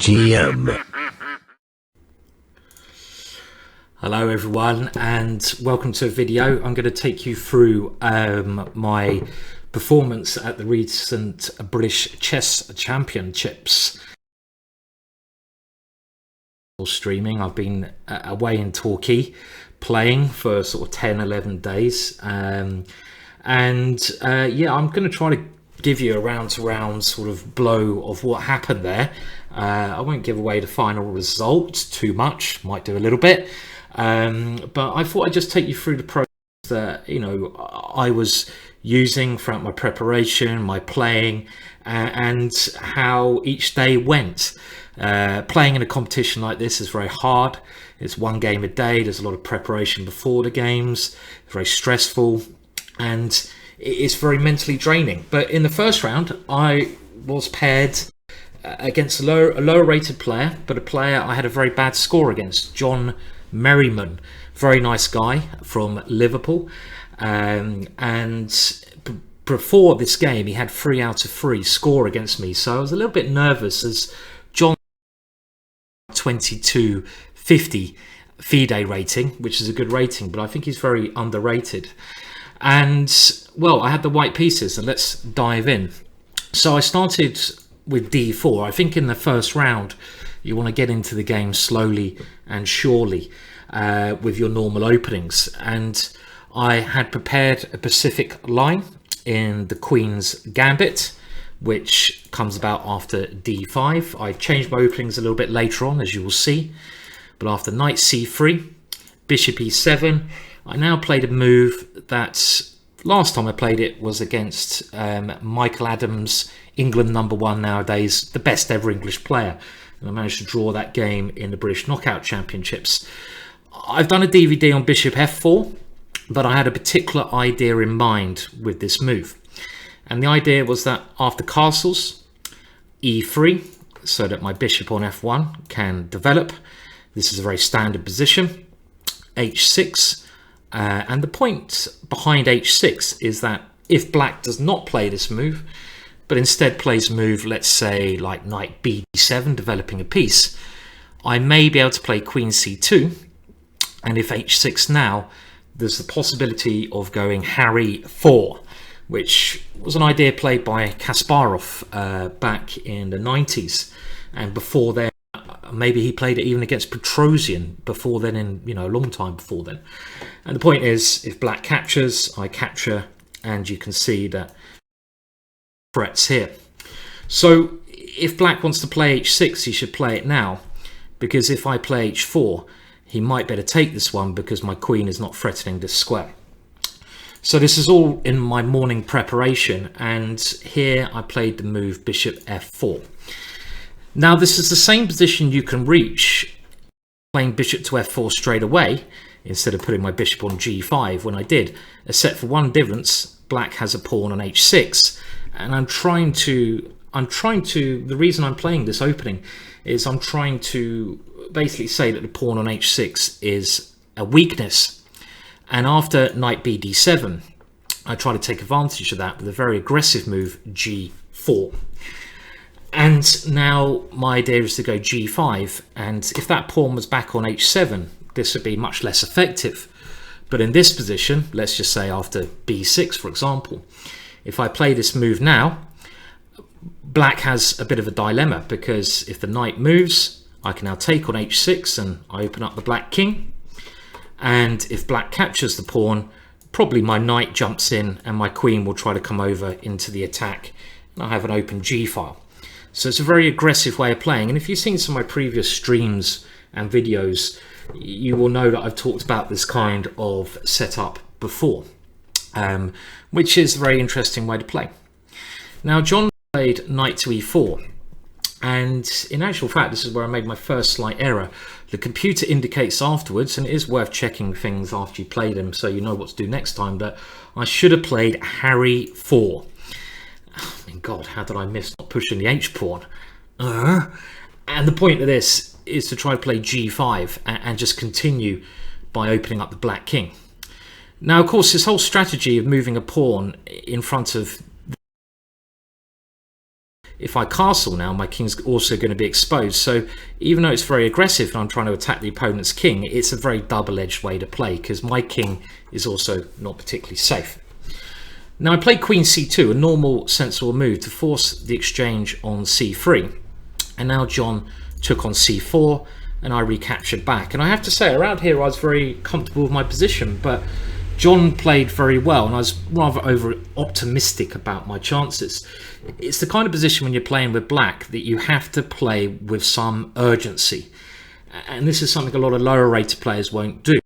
GingerGM. Hello everyone and welcome to a video. I'm going to take you through my performance at the recent British Chess Championships. Streaming. I've been away in Torquay playing for sort of 10-11 days yeah, I'm going to try to give you a round to round sort of blow of what happened there. I won't give away the final result too much, might do a little bit, but I thought I'd just take you through the process that, you know, I was using throughout my preparation, my playing, and how each day went. Playing in a competition like this is very hard. It's one game a day. There's a lot of preparation before the games. It's very stressful and it's very mentally draining. But in the first round, I was paired against a lower rated player, but a player I had a very bad score against, John Merriman. Very nice guy from Liverpool. And before this game, he had 3 out of 3 score against me. So I was a little bit nervous as John 2250 FIDE rating, which is a good rating, but I think he's very underrated. And well, I had the white pieces, and let's dive in. So I started with d4. I think in the first round you want to get into the game slowly and surely with your normal openings, and I had prepared a Pacific line in the Queen's Gambit, which comes about after d5. I changed my openings a little bit later on, as you will see, but after knight c3, bishop e7, I now played a move that last time I played it was against Michael Adams, England #1 nowadays, the best ever English player, and I managed to draw that game in the British Knockout Championships. I've done a DVD on bishop f4, but I had a particular idea in mind with this move. And the idea was that after castles, e3, so that my bishop on f1 can develop. This is a very standard position. h6, and the point behind h6 is that if black does not play this move, but instead plays a move, let's say like knight bd7, developing a piece, I may be able to play queen c2, and if h6 now, there's the possibility of going Harry 4, which was an idea played by Kasparov back in the 90s, and before then maybe he played it even against Petrosian before then, in, you know, a long time before then. And the point is, if black captures, I capture, and you can see that threats here. So if black wants to play h6, he should play it now, because if I play h4, he might better take this one because my queen is not threatening this square. So this is all in my morning preparation, and here I played the move bishop f4. Now this is the same position you can reach playing bishop to f4 straight away instead of putting my bishop on g5 when I did, except for one difference: black has a pawn on h6, and the reason I'm playing this opening is I'm trying to basically say that the pawn on h6 is a weakness. And after knight bd7, I try to take advantage of that with a very aggressive move, g4. And now my idea is to go g5, and if that pawn was back on h7, this would be much less effective. But in this position, let's just say after b6, for example, if I play this move now, black has a bit of a dilemma, because if the knight moves, I can now take on h6 and I open up the black king. And if black captures the pawn, probably my knight jumps in and my queen will try to come over into the attack, and I have an open g-file. So it's a very aggressive way of playing, and if you've seen some of my previous streams and videos, you will know that I've talked about this kind of setup before, which is a very interesting way to play. Now John played knight to e4, and in actual fact this is where I made my first slight error. The computer indicates afterwards, and it is worth checking things after you play them so you know what to do next time, that I should have played Harry 4. Oh my god, how did I miss not pushing the h pawn? And the point of this is to try to play g5 and just continue by opening up the black king. Now of course this whole strategy of moving a pawn in front of if I castle now, my king's also going to be exposed. So even though it's very aggressive and I'm trying to attack the opponent's king, it's a very double-edged way to play because my king is also not particularly safe. Now I played queen c2, a normal sensible move to force the exchange on c3, and now John took on c4 and I recaptured back. And I have to say, around here I was very comfortable with my position, but John played very well and I was rather over optimistic about my chances. It's the kind of position when you're playing with black that you have to play with some urgency, and this is something a lot of lower rated players won't do.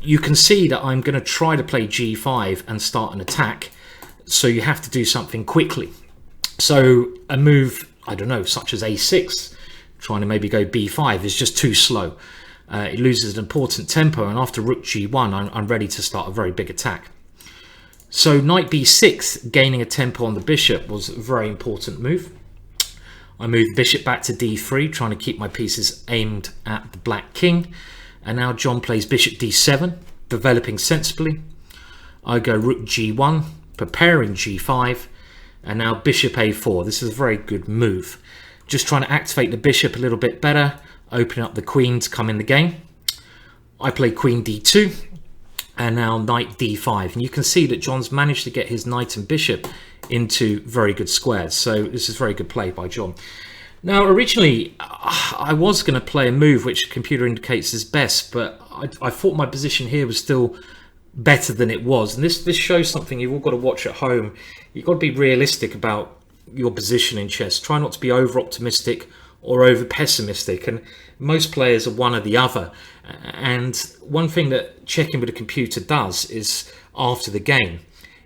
You can see that I'm going to try to play g5 and start an attack, so you have to do something quickly. So a move, I don't know, such as a6, trying to maybe go b5, is just too slow. It loses an important tempo, and after rook g1 I'm ready to start a very big attack. So knight b6, gaining a tempo on the bishop, was a very important move. I moved bishop back to d3, trying to keep my pieces aimed at the black king, and now John plays bishop d7, developing sensibly. I go rook g1, preparing g5, and now bishop a4. This is a very good move, just trying to activate the bishop a little bit better, opening up the queen to come in the game. I play queen d2 and now knight d5, and you can see that John's managed to get his knight and bishop into very good squares, so this is very good play by John. Now originally I was going to play a move which computer indicates is best, but I thought my position here was still better than it was, and this shows something you've all got to watch at home. You've got to be realistic about your position in chess. Try not to be over optimistic or over pessimistic, and most players are one or the other. And one thing that checking with a computer does is, after the game,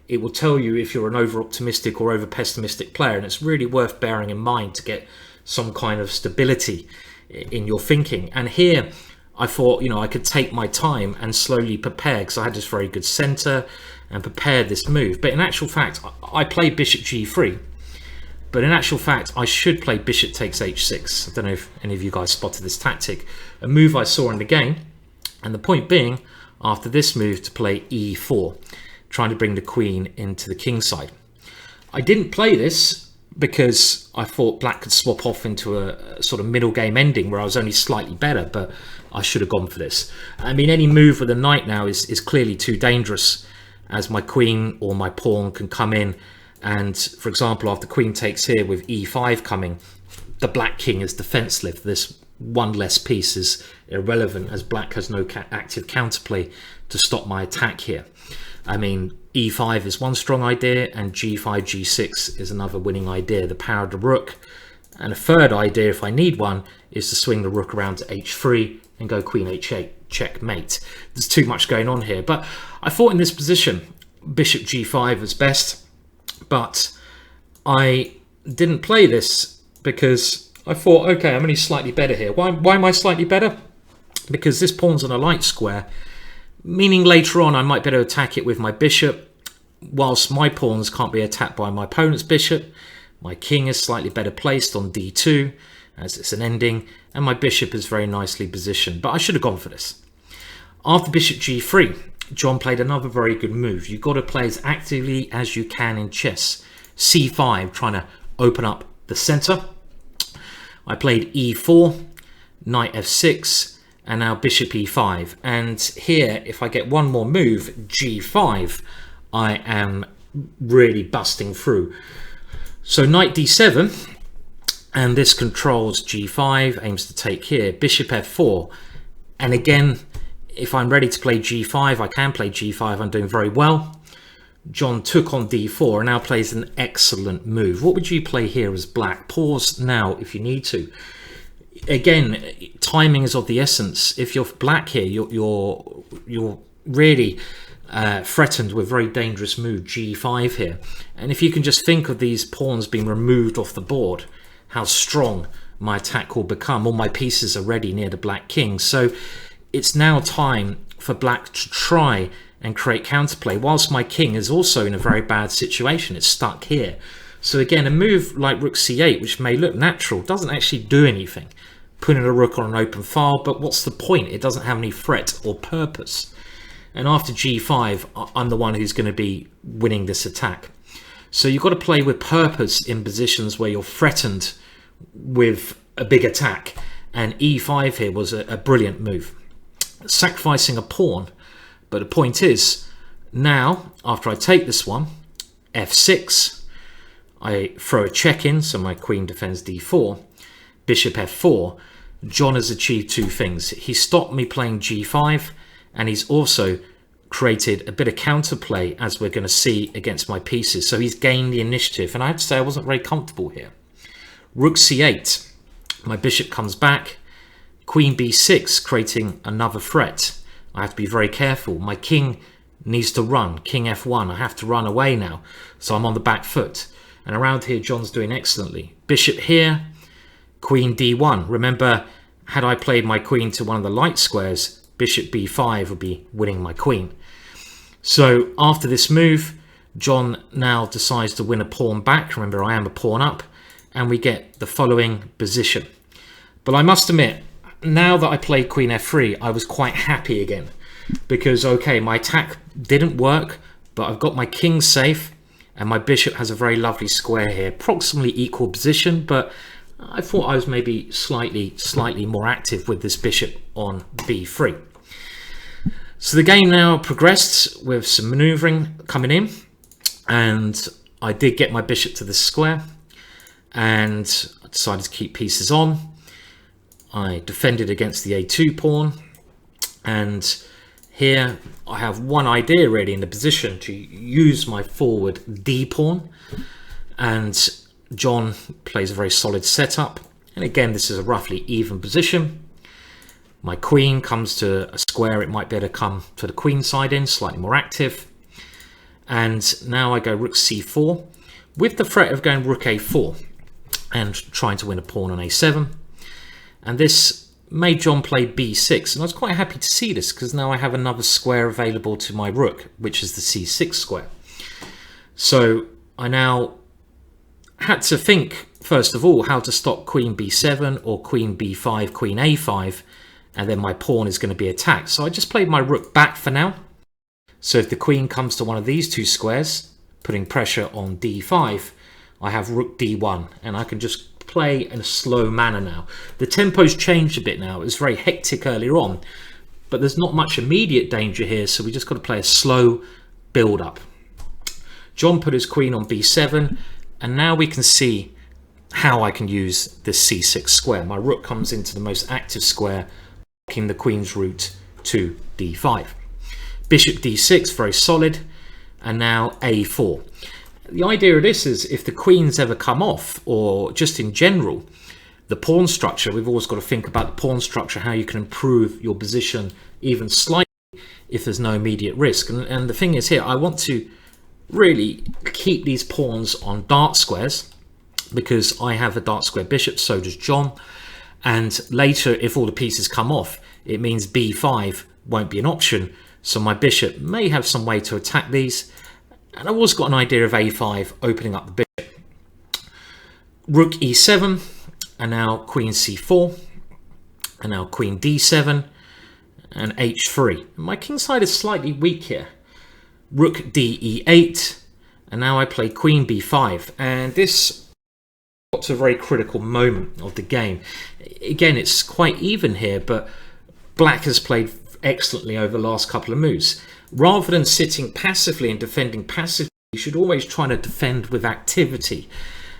it will tell you if you're an over optimistic or over pessimistic player, and it's really worth bearing in mind to get some kind of stability in your thinking. And here I thought, you know, I could take my time and slowly prepare, because I had this very good center and prepared this move. But in actual fact, I played bishop g3, but in actual fact I should play bishop takes h6. I don't know if any of you guys spotted this tactic, a move I saw in the game, and the point being, after this move, to play e4, trying to bring the queen into the king side. I didn't play this because I thought black could swap off into a sort of middle game ending where I was only slightly better, but I should have gone for this. I mean, any move with a knight now is clearly too dangerous, as my queen or my pawn can come in, and for example, after queen takes here with e5 coming, the black king is defenseless. This one less piece is irrelevant, as black has no active counterplay to stop my attack here. I mean, e5 is one strong idea, and g5 g6 is another winning idea, the power of the rook. And a third idea, if I need one, is to swing the rook around to h3 and go queen h8, checkmate. There's too much going on here, but I thought in this position bishop g5 was best, but I didn't play this because I thought, okay, I'm only slightly better here. Why am I slightly better? Because this pawn's on a light square, meaning later on I might be able to attack it with my bishop, whilst my pawns can't be attacked by my opponent's bishop. My king is slightly better placed on d2, as it's an ending, and my bishop is very nicely positioned, but I should have gone for this. After bishop g3, John played another very good move. You've got to play as actively as you can in chess. c5, trying to open up the center. I played e4, knight f6, and now bishop e5. And here, if I get one more move, g5, I am really busting through. So knight d7, and this controls g5, aims to take here, bishop f4, and again, if I'm ready to play g5, I can play g5, I'm doing very well. John took on d4 and now plays an excellent move. What would you play here as black? Pause now if you need to. Again, timing is of the essence. If you're black here, you're really threatened with very dangerous move g5 here. And if you can just think of these pawns being removed off the board, how strong my attack will become. All my pieces are ready near the black king. So it's now time for black to try and create counterplay, whilst my king is also in a very bad situation. It's stuck here. So again, a move like rook c8, which may look natural, doesn't actually do anything, putting a rook on an open file, but what's the point? It doesn't have any threat or purpose. And after g5, I'm the one who's going to be winning this attack. So you've got to play with purpose in positions where you're threatened with a big attack. And e5 here was a brilliant move, sacrificing a pawn. But the point is, now after I take this one, f6, I throw a check in, so my queen defends d4, bishop f4. John has achieved two things. He stopped me playing g5, and he's also created a bit of counterplay, as we're going to see, against my pieces. So he's gained the initiative, and I have to say I wasn't very comfortable here. Rook c8, my bishop comes back. Queen b6, creating another threat. I have to be very careful. My king needs to run. King f1, I have to run away now, so I'm on the back foot. And around here, John's doing excellently. Bishop here, queen d1. Remember, had I played my queen to one of the light squares, bishop b5 would be winning my queen. So after this move, John now decides to win a pawn back. Remember, I am a pawn up, and we get the following position. But I must admit, now that I played queen f3, I was quite happy again, because okay, my attack didn't work, but I've got my king safe, and my bishop has a very lovely square here, approximately equal position, but I thought I was maybe slightly more active with this bishop on b3. So the game now progressed with some maneuvering coming in, and I did get my bishop to the square, and I decided to keep pieces on. I defended against the a2 pawn, and here I have one idea really in the position to use my forward d pawn, and John plays a very solid setup, and again this is a roughly even position. My queen comes to a square, it might be able to come to the queen side in, slightly more active, and now I go rook c4 with the threat of going rook a4 and trying to win a pawn on a7. And this made John play b6, and I was quite happy to see this, because now I have another square available to my rook, which is the c6 square. So I now had to think, first of all, how to stop queen b7 or queen b5, queen a5, and then my pawn is going to be attacked. So I just played my rook back for now. So if the queen comes to one of these two squares, putting pressure on d5, I have rook d1, and I can just play in a slow manner now. The tempo's changed a bit now. It was very hectic earlier on, but there's not much immediate danger here, so we just got to play a slow build up. John put his queen on b7, and now we can see how I can use this c6 square. My rook comes into the most active square, blocking the queen's route to d5. Bishop d6, very solid, and now a4. The idea of this is, if the queens ever come off, or just in general, the pawn structure, we've always got to think about the pawn structure, how you can improve your position even slightly if there's no immediate risk. And the thing is here, I want to really keep these pawns on dark squares, because I have a dark square bishop, so does John. And later, if all the pieces come off, it means b5 won't be an option. So my bishop may have some way to attack these. And I've also got an idea of a5 opening up the bishop. Rook e7, and now queen c4, and now queen d7, and h3. My king side is slightly weak here. Rook d8, and now I play queen b5. And this got to a very critical moment of the game. Again, it's quite even here, but black has played excellently over the last couple of moves. Rather than sitting passively and defending passively, you should always try to defend with activity.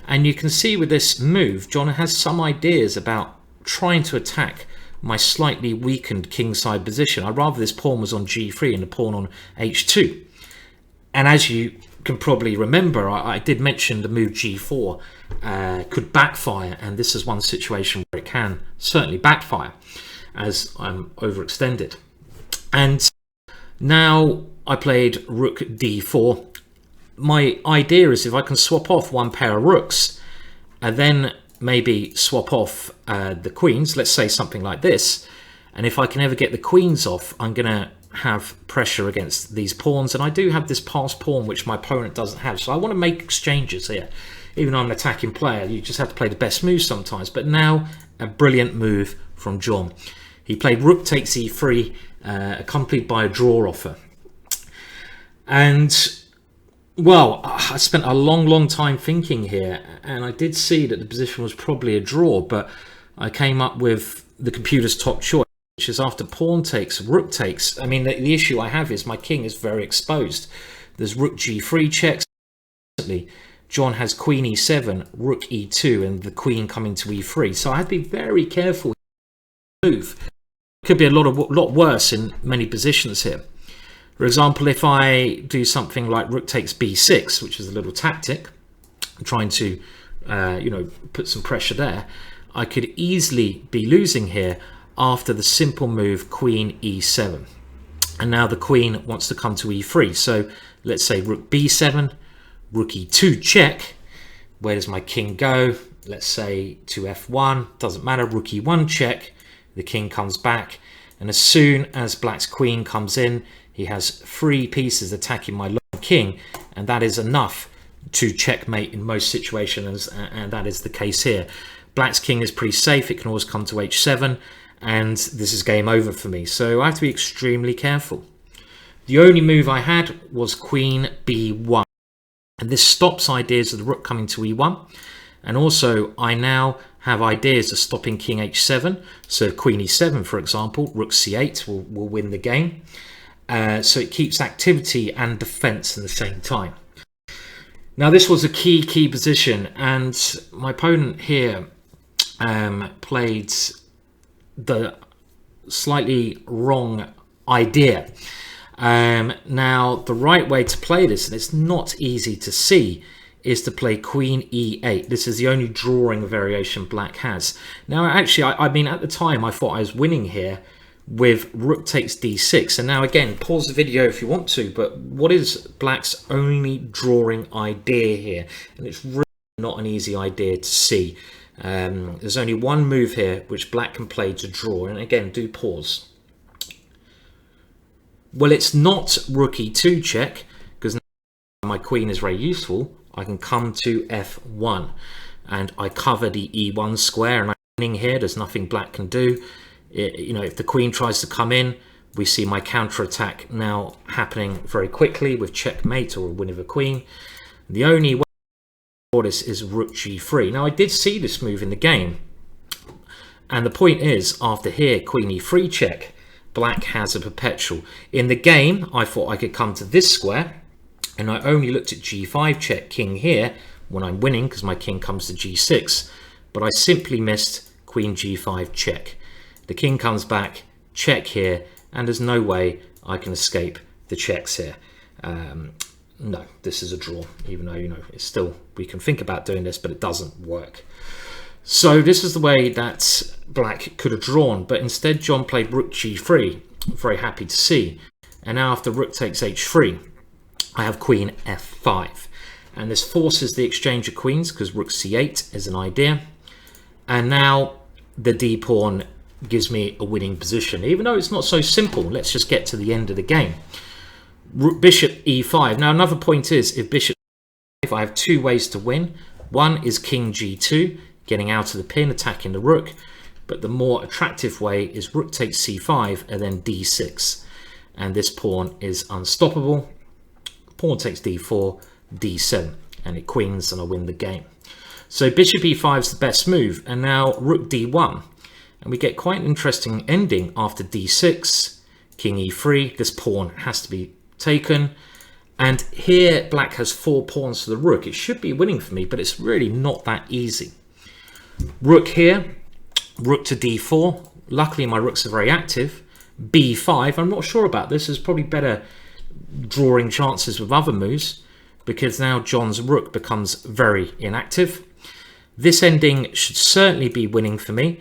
And you can see with this move, John has some ideas about trying to attack my slightly weakened kingside position. I'd rather this pawn was on g3 and the pawn on h2. And as you can probably remember, I did mention the move g4 could backfire, and this is one situation where it can certainly backfire as I'm overextended. And now I played rook d4. My idea is, if I can swap off one pair of rooks and then maybe swap off the queens, let's say something like this, and if I can ever get the queens off, I'm gonna have pressure against these pawns, and I do have this passed pawn which my opponent doesn't have, so I want to make exchanges here. Even though I'm an attacking player, you just have to play the best move sometimes. But now a brilliant move from John. He played rook takes e3, accompanied by a draw offer. And Well, I spent a long time thinking here, and I did see that the position was probably a draw, but I came up with the computer's top choice, which is after pawn takes, rook takes. I mean, the issue I have is my king is very exposed. There's rook g3 checks. John has queen e7, rook e2, and the queen coming to e3. So I have to be very careful. Move could be a lot worse in many positions here. For example, if I do something like rook takes b6, which is a little tactic, trying to put some pressure there, I could easily be losing here after the simple move queen e7. And now the queen wants to come to e3. So let's say rook b7, rook e2 check. Where does my king go? Let's say to f1, doesn't matter, rook e1 check. The king comes back, and as soon as black's queen comes in, he has 3 pieces attacking my long king, and that is enough to checkmate in most situations, and that is the case here. Black's king is pretty safe. It can always come to h7, and this is game over for me. So I have to be extremely careful. The only move I had was queen b1, and this stops ideas of the rook coming to e1, and also I now have ideas of stopping king h7. So queen e7, for example, rook c8 will win the game. So it keeps activity and defense in the same time. Now this was a key position, and my opponent here played the slightly wrong idea. Now the right way to play this, and it's not easy to see, is to play queen e8. This is the only drawing variation black has. Now actually, I mean, at the time I thought I was winning here with rook takes d6, and now again, pause the video if you want to, but what is black's only drawing idea here? And it's really not an easy idea to see. There's only one move here which black can play to draw, and again, do pause. Well, it's not rook e2 check, because my queen is very useful. I can come to f1, and I cover the e1 square, and I'm winning here. There's nothing black can do. If the queen tries to come in, we see my counterattack now happening very quickly with checkmate or a win of a queen. The only way for this is rook g3. Now I did see this move in the game, and the point is, after here, queen e3 check, black has a perpetual. In the game, I thought I could come to this square, and I only looked at g5 check king here when I'm winning because my king comes to g6, but I simply missed queen g5 check. The king comes back, check here, and there's no way I can escape the checks here. No, this is a draw, even though, it's still, we can think about doing this, but it doesn't work. So this is the way that black could have drawn, but instead John played rook g3, very happy to see. And now after rook takes h3, I have queen f5. And this forces the exchange of queens because rook c8 is an idea. And now the d pawn gives me a winning position, even though it's not so simple. Let's just get to the end of the game. Bishop e5. Now another point is, if bishop e5, I have 2 ways to win. One is king g2, getting out of the pin, attacking the rook, but the more attractive way is rook takes c5 and then d6, and this pawn is unstoppable. Pawn takes d4, d7, and it queens, and I win the game. So bishop e5 is the best move, and now rook d1. And we get quite an interesting ending after d6, king e3. This pawn has to be taken. And here black has 4 pawns to the rook. It should be winning for me, but it's really not that easy. Rook here, rook to d4. Luckily my rooks are very active. b5, I'm not sure about this. There's probably better drawing chances with other moves, because now John's rook becomes very inactive. This ending should certainly be winning for me,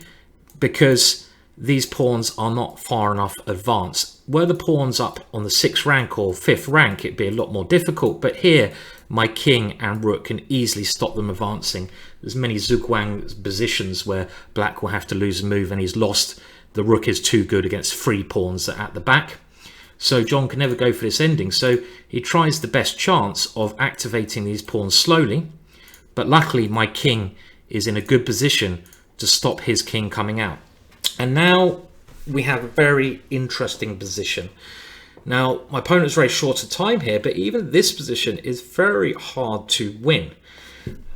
because these pawns are not far enough advanced. Were the pawns up on the 6th rank or 5th rank, it'd be a lot more difficult, but here my king and rook can easily stop them advancing. There's many zugzwang positions where black will have to lose a move and he's lost. The rook is too good against 3 pawns at the back. So John can never go for this ending, so he tries the best chance of activating these pawns slowly, but luckily my king is in a good position to stop his king coming out. And now we have a very interesting position. Now, my opponent's very short of time here, but even this position is very hard to win.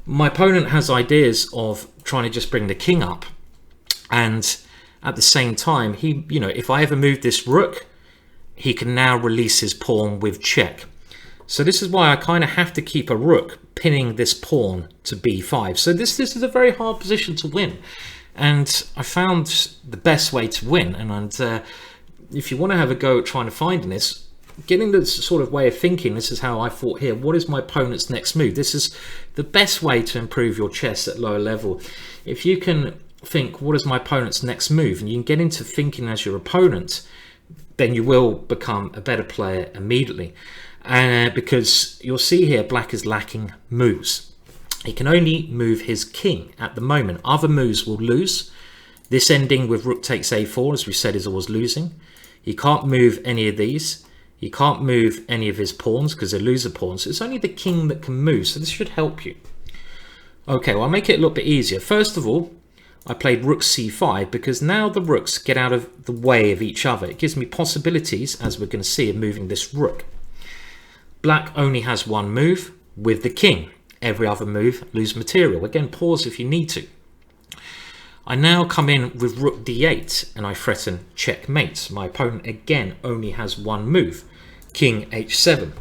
My opponent has ideas of trying to just bring the king up, and at the same time, he, you know, if I ever move this rook, he can now release his pawn with check. So this is why I kind of have to keep a rook pinning this pawn to b5. So this is a very hard position to win, and I found the best way to win. And if you want to have a go at trying to find this, getting the sort of way of thinking, this is how I thought here. What is my opponent's next move? This is the best way to improve your chess at lower level. If you can think, what is my opponent's next move? And you can get into thinking as your opponent, then you will become a better player immediately. Because you'll see here, black is lacking moves. He can only move his king at the moment. Other moves will lose. This ending with rook takes a4, as we said, is always losing. He can't move any of these. He can't move any of his pawns because they're loser pawns. It's only the king that can move, so this should help you. Okay, well, I'll make it a little bit easier. First of all, I played rook c5 because now the rooks get out of the way of each other. It gives me possibilities, as we're going to see, of moving this rook. Black only has one move with the king. Every other move, lose material. Again, pause if you need to. I now come in with rook d8 and I threaten checkmate. My opponent again only has one move, king h7.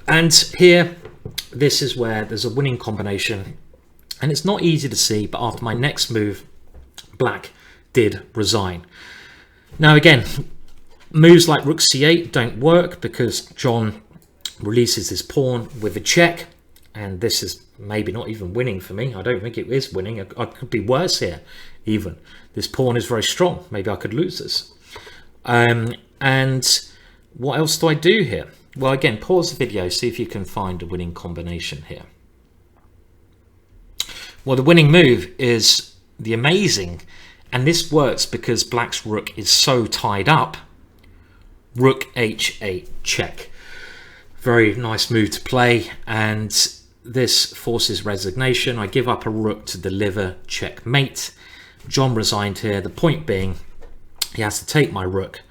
And here, this is where there's a winning combination. And it's not easy to see, but after my next move, black did resign. Now again, moves like rook c8 don't work because John releases his pawn with a check. And this is maybe not even winning for me. I don't think it is winning. I could be worse here even. This pawn is very strong. Maybe I could lose this. And what else do I do here? Well, again, pause the video, see if you can find a winning combination here. Well, the winning move is the amazing, and this works because black's rook is so tied up. Rook h8 check. Very nice move to play, and this forces resignation. I give up a rook to deliver checkmate. John resigned here. The point being, he has to take my rook,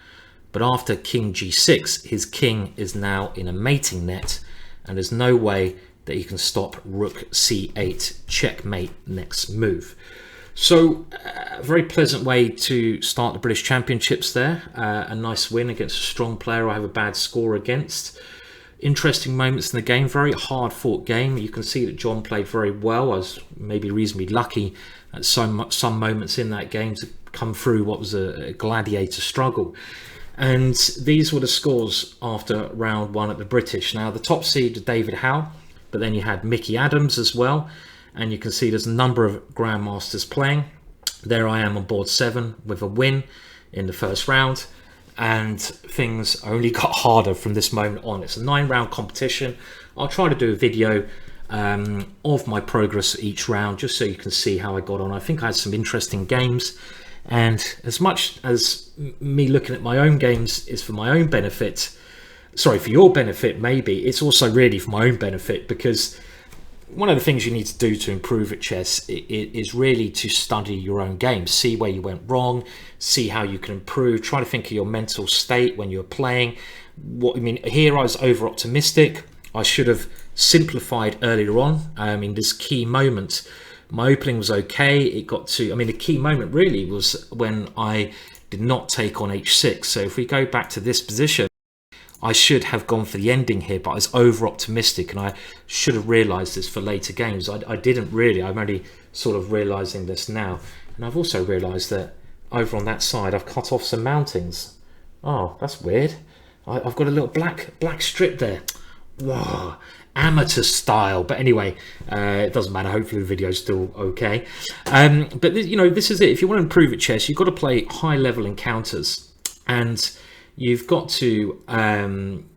but after king g6, his king is now in a mating net, and there's no way that he can stop rook c8 checkmate next move. So a very pleasant way to start the British Championships there. A nice win against a strong player I have a bad score against. Interesting moments in the game, very hard fought game. You can see that John played very well. I was maybe reasonably lucky at some moments in that game to come through what was a gladiator struggle. And these were the scores after round one at the British. Now the top seed was David Howe, but then you had Mickey Adams as well. And you can see there's a number of Grandmasters playing. There I am on board 7 with a win in the first round. And things only got harder from this moment on. It's a 9-round competition. I'll try to do a video of my progress each round just so you can see how I got on. I think I had some interesting games, and as much as me looking at my own games is for my own benefit, sorry, for your benefit maybe, it's also really for my own benefit, because one of the things you need to do to improve at chess is really to study your own games, see where you went wrong, see how you can improve, try to think of your mental state when you're playing. What I mean, here I was over optimistic. I should have simplified earlier on. I mean, this key moment, my opening was okay. It got to, I mean, the key moment really was when I did not take on h6. So if we go back to this position, I should have gone for the ending here, but I was over optimistic, and I should have realized this for later games. I didn't really. I'm only sort of realizing this now. And I've also realized that over on that side, I've cut off some mountings. Oh, that's weird. I've got a little black strip there. Whoa, amateur style. But anyway, it doesn't matter. Hopefully the video's still okay. But you know, this is it. If you want to improve at chess, you've got to play high level encounters, and you've got to,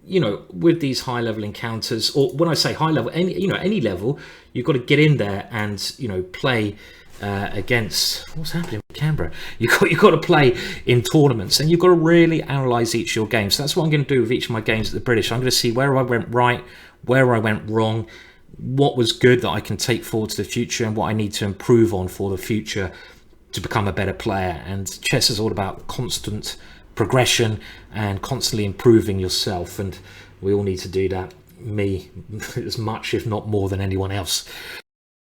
you know, with these high level encounters, or when I say high level, any level, you've got to get in there and, you know, play against, what's happening with Canberra? You've got to play in tournaments, and you've got to really analyze each of your games. So that's what I'm going to do with each of my games at the British. I'm going to see where I went right, where I went wrong, what was good that I can take forward to the future, and what I need to improve on for the future to become a better player. And chess is all about constant progression and constantly improving yourself, and we all need to do that, me as much if not more than anyone else.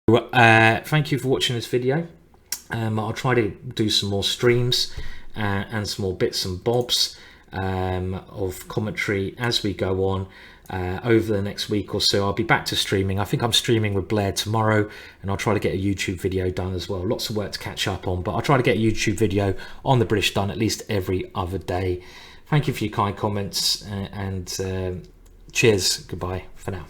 Thank you for watching this video. I'll try to do some more streams and some more bits and bobs of commentary as we go on over the next week or so. I'll be back to streaming. I think I'm streaming with Blair tomorrow, and I'll try to get a YouTube video done as well. Lots of work to catch up on, but I'll try to get a YouTube video on the British done at least every other day. Thank you for your kind comments, and cheers. Goodbye for now.